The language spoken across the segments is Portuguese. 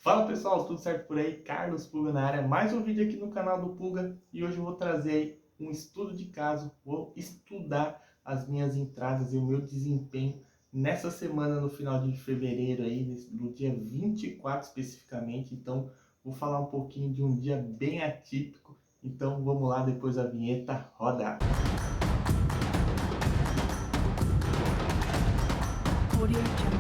Fala pessoal, tudo certo por aí? Carlos Puga na área, mais um vídeo aqui no canal do Puga e hoje eu vou trazer aí um estudo de caso, vou estudar as minhas entradas e o meu desempenho nessa semana no final de fevereiro aí, no dia 24 especificamente, então vou falar um pouquinho de um dia bem atípico, então vamos lá depois da vinheta, roda! Audio Jungle.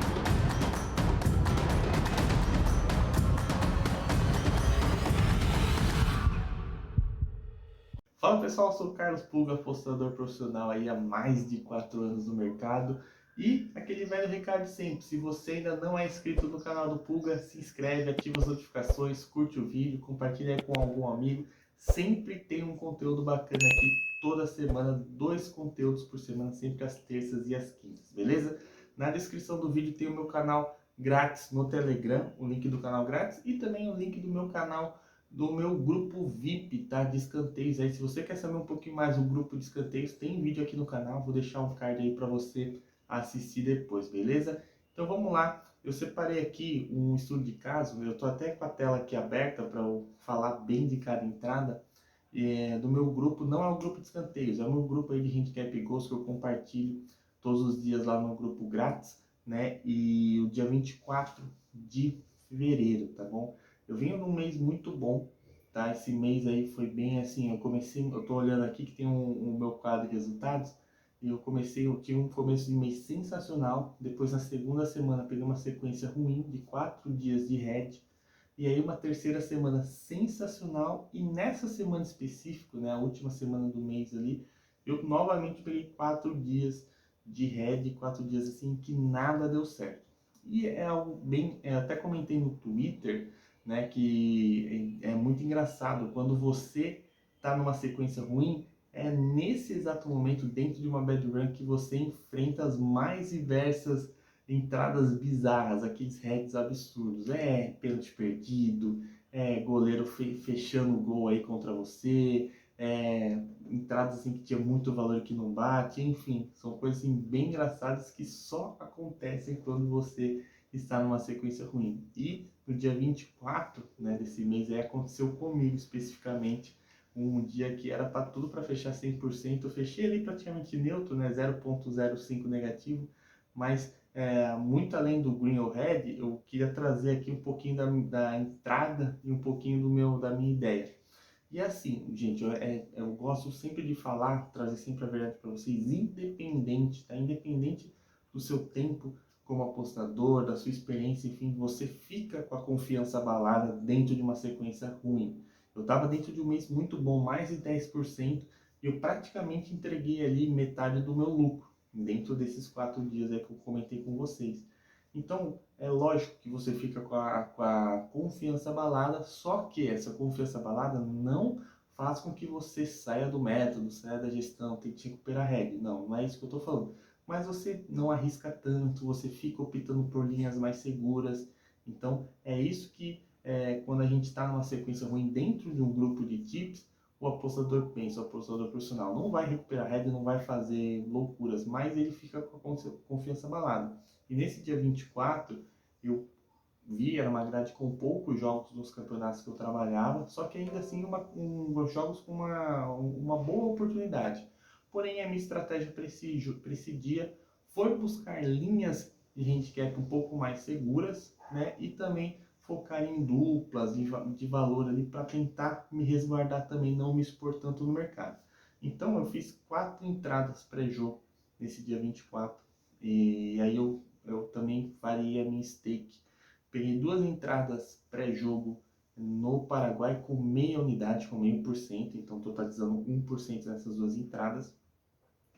Fala pessoal, sou o Carlos Puga, apostador profissional aí há mais de 4 anos no mercado. E aquele velho recado de sempre, se você ainda não é inscrito no canal do Puga, se inscreve, ativa as notificações, curte o vídeo, compartilha aí com algum amigo. Sempre tem um conteúdo bacana aqui, toda semana, 2 conteúdos por semana, sempre às terças e às quintas, beleza? Na descrição do vídeo tem o meu canal grátis no Telegram, o link do canal grátis e também o link do meu canal do meu grupo VIP, tá? De escanteios aí. Se você quer saber um pouquinho mais do grupo de escanteios, tem vídeo aqui no canal, vou deixar um card aí para você assistir depois, beleza? Então vamos lá, eu separei aqui um estudo de caso, eu tô até com a tela aqui aberta para eu falar bem de cada entrada, do meu grupo, não é o grupo de escanteios, é o meu grupo aí de handicap gols que eu compartilho todos os dias lá no grupo grátis, né? E o dia 24 de fevereiro, tá bom? Eu venho num mês muito bom, tá? Esse mês aí foi bem assim, eu tô olhando aqui que tem um meu quadro de resultados, e eu tive um começo de mês sensacional, depois na segunda semana peguei uma sequência ruim de 4 dias de red, e aí uma terceira semana sensacional, e nessa semana específica, né, a última semana do mês ali, eu novamente peguei 4 dias de red, 4 dias assim que nada deu certo. E é algo bem, até comentei no Twitter, né, que é muito engraçado quando você está numa sequência ruim, é nesse exato momento dentro de uma bad run que você enfrenta as mais diversas entradas bizarras, aqueles heads absurdos, pênalti perdido, goleiro fechando o gol aí contra você, entradas assim que tinha muito valor que não bate, enfim, são coisas assim, bem engraçadas que só acontecem quando você está numa sequência ruim. E no dia 24, né, desse mês aí aconteceu comigo especificamente, um dia que era para tudo para fechar 100%, eu fechei ali praticamente neutro, né, 0,05 negativo, mas muito além do green ou red, eu queria trazer aqui um pouquinho da entrada e um pouquinho da minha ideia. E assim, gente, eu gosto sempre de falar, trazer sempre a verdade para vocês, independente, tá? Independente do seu tempo como apostador, da sua experiência, enfim, você fica com a confiança abalada dentro de uma sequência ruim. Eu estava dentro de um mês muito bom, mais de 10%, e eu praticamente entreguei ali metade do meu lucro, dentro desses 4 dias aí que eu comentei com vocês. Então, é lógico que você fica com a confiança abalada, só que essa confiança abalada não faz com que você saia do método, saia da gestão, tente recuperar a regra. Não, não é isso que eu estou falando. Mas você não arrisca tanto, você fica optando por linhas mais seguras. Então, é isso que, quando a gente está numa sequência ruim dentro de um grupo de tips, o apostador pensa, o apostador profissional não vai recuperar a regra, não vai fazer loucuras, mas ele fica com a confiança abalada. E nesse dia 24, eu vi, era uma grade com poucos jogos nos campeonatos que eu trabalhava, só que ainda assim jogos com uma boa oportunidade. Porém, a minha estratégia para esse dia foi buscar linhas de handicap um pouco mais seguras, né? E também focar em duplas de valor ali para tentar me resguardar também, não me expor tanto no mercado. Então eu fiz 4 entradas pré-jogo nesse dia 24 e aí eu também faria a minha stake. Peguei 2 entradas pré-jogo no Paraguai com meia unidade, com 0,5%, então totalizando 1% nessas 2 entradas,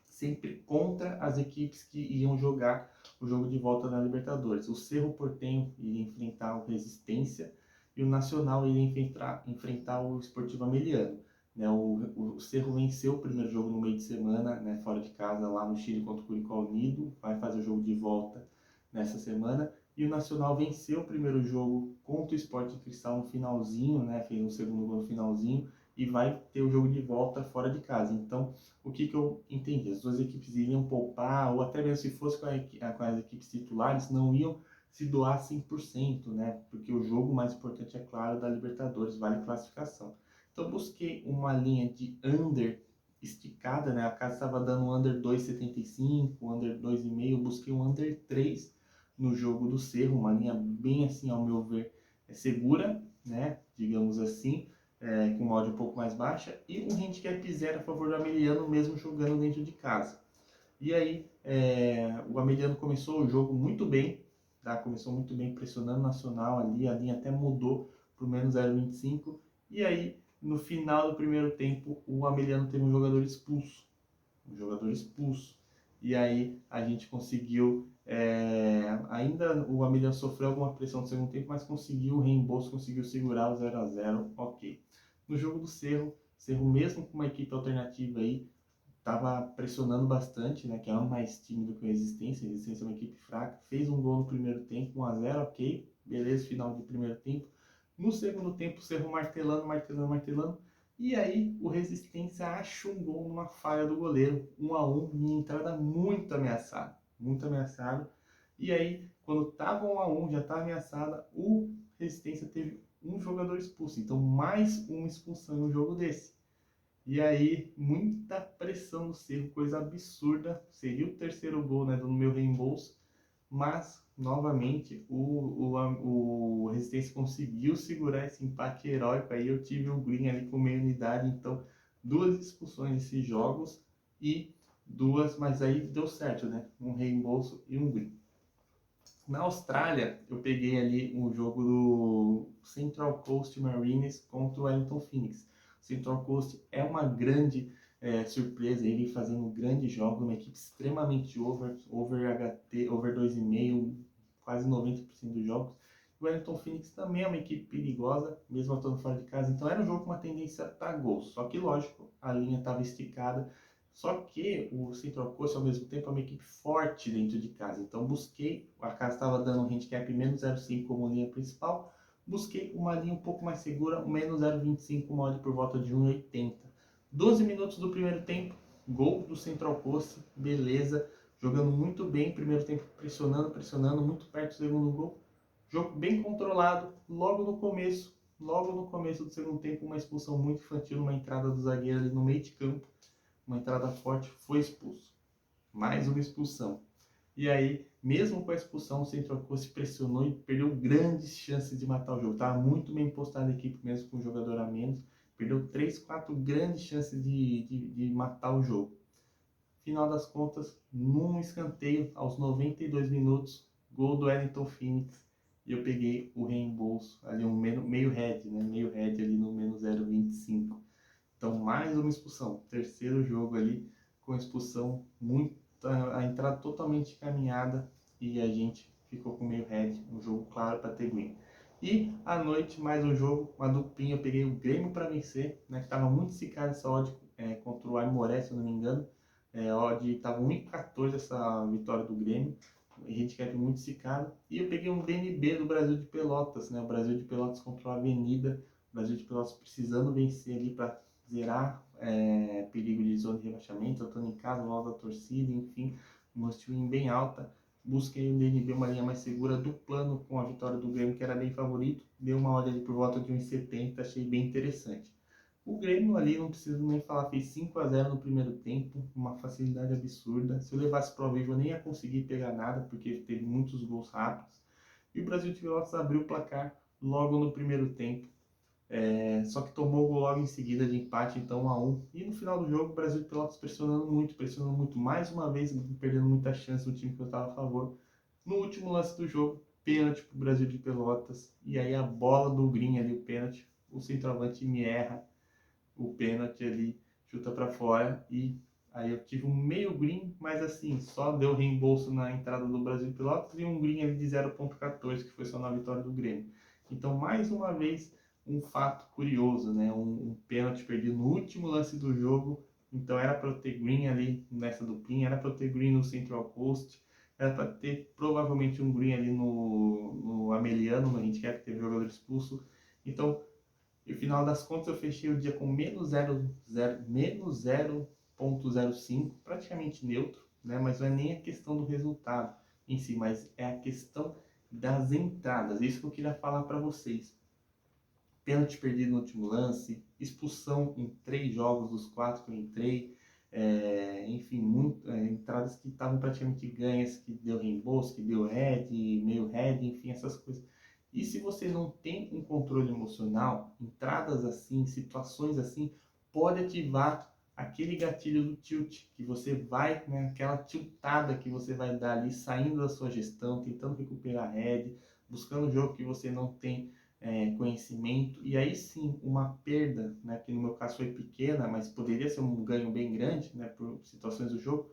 sempre contra as equipes que iam jogar o jogo de volta na Libertadores. O Cerro Porteño iria enfrentar o Resistência e o Nacional iria enfrentar o Sportivo Ameliano. Né, o Cerro venceu o primeiro jogo no meio de semana, né, fora de casa, lá no Chile contra o Curicó Unido, vai fazer o jogo de volta nessa semana. E o Nacional venceu o primeiro jogo contra o Sport Cristal no finalzinho, né, fez um segundo gol no finalzinho, e vai ter o jogo de volta fora de casa. Então, o que eu entendi? As duas equipes iriam poupar, ou até mesmo se fosse com as equipes titulares, não iam se doar 100%, né? Porque o jogo mais importante, é claro, da Libertadores, vale classificação. Então busquei uma linha de under esticada, né? A casa estava dando um under 2,75, under 2,5, eu busquei um under 3 no jogo do Cerro, uma linha bem assim, ao meu ver, segura, né? Digamos assim, com uma odd um pouco mais baixa, e um handicap zero a favor do Ameliano, mesmo jogando dentro de casa. E aí, o Ameliano começou o jogo muito bem, tá? Começou muito bem, pressionando o Nacional ali, a linha até mudou para o menos 0,25. E aí, no final do primeiro tempo, o Ameliano teve um jogador expulso. Um jogador expulso. E aí, a gente conseguiu, ainda o Ameliano sofreu alguma pressão no segundo tempo, mas conseguiu o reembolso, conseguiu segurar o 0-0, ok. No jogo do Cerro, mesmo com uma equipe alternativa aí, estava pressionando bastante, né, que é mais tímido que a Resistência. A Resistência é uma equipe fraca. Fez um gol no primeiro tempo, 1-0, ok. Beleza, final do primeiro tempo. No segundo tempo, o Cerro martelando. E aí, o Resistência acha um gol numa falha do goleiro. 1-1, minha entrada muito ameaçada. Muito ameaçado. E aí, quando estava 1-1, já estava ameaçada, o Resistência teve um jogador expulso. Então, mais uma expulsão em um jogo desse. E aí, muita pressão no Cerro, coisa absurda. Seria o terceiro gol, né, do meu reembolso. Mas, novamente, o Resistência conseguiu segurar esse empate heróico. Aí eu tive o Green ali com meia unidade. Então, 2 expulsões nesses jogos e 2, mas aí deu certo, né? Um reembolso e um Green. Na Austrália, eu peguei ali um jogo do Central Coast Mariners contra o Wellington Phoenix. O Central Coast é uma grande surpresa, ele fazendo grandes jogos, uma equipe extremamente over HT, over 2,5, quase 90% dos jogos. O Wellington Phoenix também é uma equipe perigosa, mesmo atuando fora de casa, então era um jogo com uma tendência para gol. Só que, lógico, a linha estava esticada. Só que o Central Coast, ao mesmo tempo, é uma equipe forte dentro de casa. Então, busquei, a casa estava dando um handicap menos 0,5 como linha principal, busquei uma linha um pouco mais segura, menos 0,25, uma odd por volta de 1,80. 12 minutos do primeiro tempo, gol do Central Coast, beleza, jogando muito bem, primeiro tempo pressionando, muito perto do segundo gol. Jogo bem controlado, logo no começo do segundo tempo, uma expulsão muito infantil, uma entrada do zagueiro ali no meio de campo, uma entrada forte, foi expulso. Mais uma expulsão. E aí, mesmo com a expulsão, o Central Coast pressionou e perdeu grandes chances de matar o jogo. Estava muito bem postado a equipe, mesmo com um jogador a menos. Perdeu 3, 4 grandes chances de matar o jogo. Final das contas, num escanteio, aos 92 minutos, gol do Wellington Phoenix. E eu peguei o reembolso, ali um meio head, né? Meio head ali no menos 0,25. Então, mais uma expulsão. Terceiro jogo ali com expulsão, a entrada totalmente caminhada e a gente ficou com meio head, um jogo claro para ter green. E à noite, mais um jogo, uma duplinha. Eu peguei o Grêmio para vencer, né, que estava muito esticado essa odd contra o Aimoré, se eu não me engano. A odd estava 1,14 essa vitória do Grêmio. A gente quer muito esticado. E eu peguei um DNB do Brasil de Pelotas, né? O Brasil de Pelotas contra o Avenida. O Brasil de Pelotas precisando vencer ali para zerar perigo de zona de rebaixamento. Eu estou em casa, no alto da torcida, enfim, uma stream bem alta. Busquei o DNB, uma linha mais segura do plano com a vitória do Grêmio, que era bem favorito. Deu uma olhada ali por volta de 1,70, achei bem interessante. O Grêmio ali, não preciso nem falar, fez 5-0 no primeiro tempo, uma facilidade absurda. Se eu levasse para o vivo, eu nem ia conseguir pegar nada, porque teve muitos gols rápidos. E o Brasil de Pelotas abriu o placar logo no primeiro tempo. Só que tomou o gol logo em seguida de empate, então 1-1. E no final do jogo, o Brasil de Pelotas pressionando muito. Mais uma vez, perdendo muita chance do time que eu estava a favor. No último lance do jogo, pênalti para o Brasil de Pelotas. E aí a bola do Green ali, o pênalti. O centroavante me erra o pênalti ali, chuta para fora. E aí eu tive um meio Green, mas assim, só deu reembolso na entrada do Brasil de Pelotas e um Green ali de 0,14, que foi só na vitória do Grêmio. Então, mais uma vez, um fato curioso, né? Um pênalti perdido no último lance do jogo. Então era para ter green ali nessa duplinha, era para ter green no Central Coast, era para ter provavelmente um green ali no Ameliano, no handicap, que teve jogador expulso. Então, no final das contas, eu fechei o dia com menos 0,05, praticamente neutro, né? Mas não é nem a questão do resultado em si, mas é a questão das entradas. Isso que eu queria falar para vocês. Pênalti perdido no último lance, expulsão em 3 jogos dos 4 que eu entrei, enfim, entradas que estavam praticamente ganhas, que deu reembolso, que deu head, meio head, enfim, essas coisas. E se você não tem um controle emocional, entradas assim, situações assim, pode ativar aquele gatilho do tilt, que você vai, né, aquela tiltada que você vai dar ali, saindo da sua gestão, tentando recuperar a head, buscando um jogo que você não tem conhecimento, e aí sim uma perda, né, que no meu caso foi pequena, mas poderia ser um ganho bem grande, né, por situações do jogo,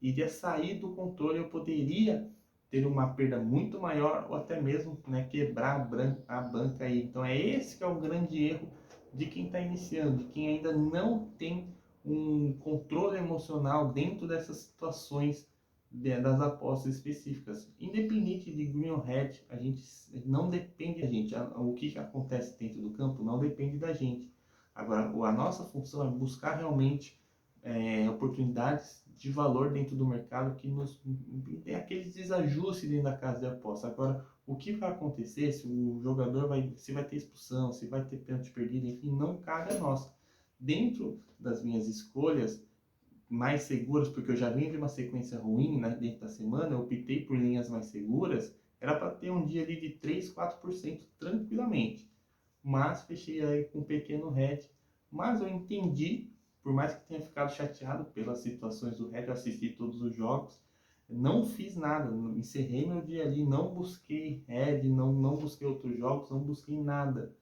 iria sair do controle, eu poderia ter uma perda muito maior ou até mesmo, né, quebrar a banca aí. Então é esse que é o grande erro de quem está iniciando, de quem ainda não tem um controle emocional dentro dessas situações das apostas específicas. Independente de green or red, a gente não depende da gente. O que acontece dentro do campo não depende da gente. Agora, a nossa função é buscar realmente oportunidades de valor dentro do mercado que nos tem aqueles desajustes dentro da casa de aposta. Agora, o que vai acontecer se o jogador se vai ter expulsão, se vai ter pênalti perdido, enfim, não cabe a nós. Dentro das minhas escolhas mais seguras, porque eu já vim de uma sequência ruim, né, dentro da semana, eu optei por linhas mais seguras, era para ter um dia ali de 3, 4% tranquilamente. Mas fechei aí com um pequeno head. Mas eu entendi, por mais que tenha ficado chateado pelas situações do head, eu assisti todos os jogos, não fiz nada, encerrei meu dia ali, não busquei head, não busquei outros jogos, não busquei nada.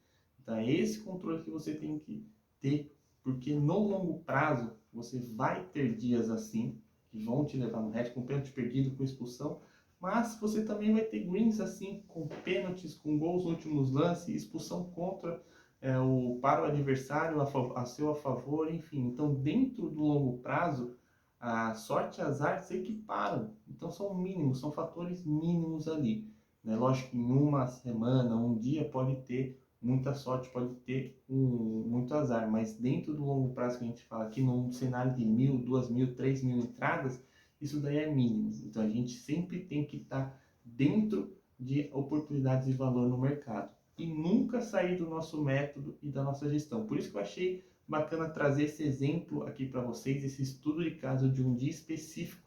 Então é esse controle que você tem que ter, porque no longo prazo você vai ter dias assim, que vão te levar no head, com pênalti perdido, com expulsão, mas você também vai ter greens assim, com pênaltis, com gols nos últimos lances, expulsão contra para o adversário, a seu favor, enfim. Então, dentro do longo prazo, a sorte e azar se equiparam. Então, são mínimos, são fatores mínimos ali. Né? Lógico que em uma semana, um dia, pode ter muita sorte, pode ter muito azar, mas dentro do longo prazo que a gente fala aqui, num cenário de 1.000, 2.000, 3.000 entradas, isso daí é mínimo. Então a gente sempre tem que estar dentro de oportunidades de valor no mercado e nunca sair do nosso método e da nossa gestão. Por isso que eu achei bacana trazer esse exemplo aqui para vocês, esse estudo de caso de um dia específico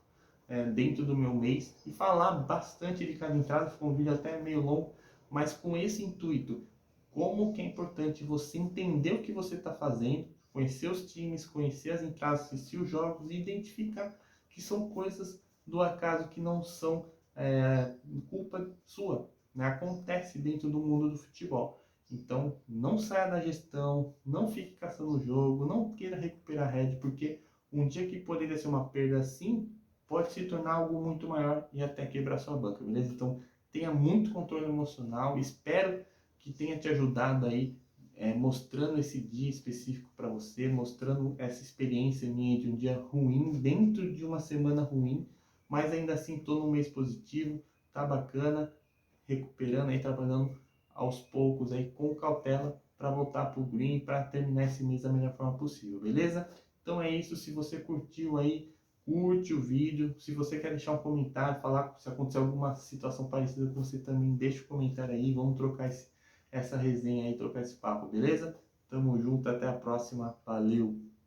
dentro do meu mês e falar bastante de cada entrada. Ficou um vídeo até meio longo, mas com esse intuito, como que é importante você entender o que você está fazendo, conhecer os times, conhecer as entradas, assistir os jogos e identificar que são coisas do acaso que não são culpa sua, né? Acontece dentro do mundo do futebol. Então, não saia da gestão, não fique caçando o jogo, não queira recuperar a rede, porque um dia que poderia ser uma perda assim, pode se tornar algo muito maior e até quebrar sua banca, beleza? Então, tenha muito controle emocional. Espero que tenha te ajudado aí, mostrando esse dia específico para você, mostrando essa experiência minha de um dia ruim, dentro de uma semana ruim, mas ainda assim estou no mês positivo, tá bacana, recuperando aí, trabalhando aos poucos aí com cautela para voltar pro green, para terminar esse mês da melhor forma possível, beleza? Então é isso, se você curtiu aí, curte o vídeo, se você quer deixar um comentário, falar se aconteceu alguma situação parecida com você também, deixa o comentário aí, vamos trocar essa resenha aí, trocar esse papo, beleza? Tamo junto, até a próxima, valeu!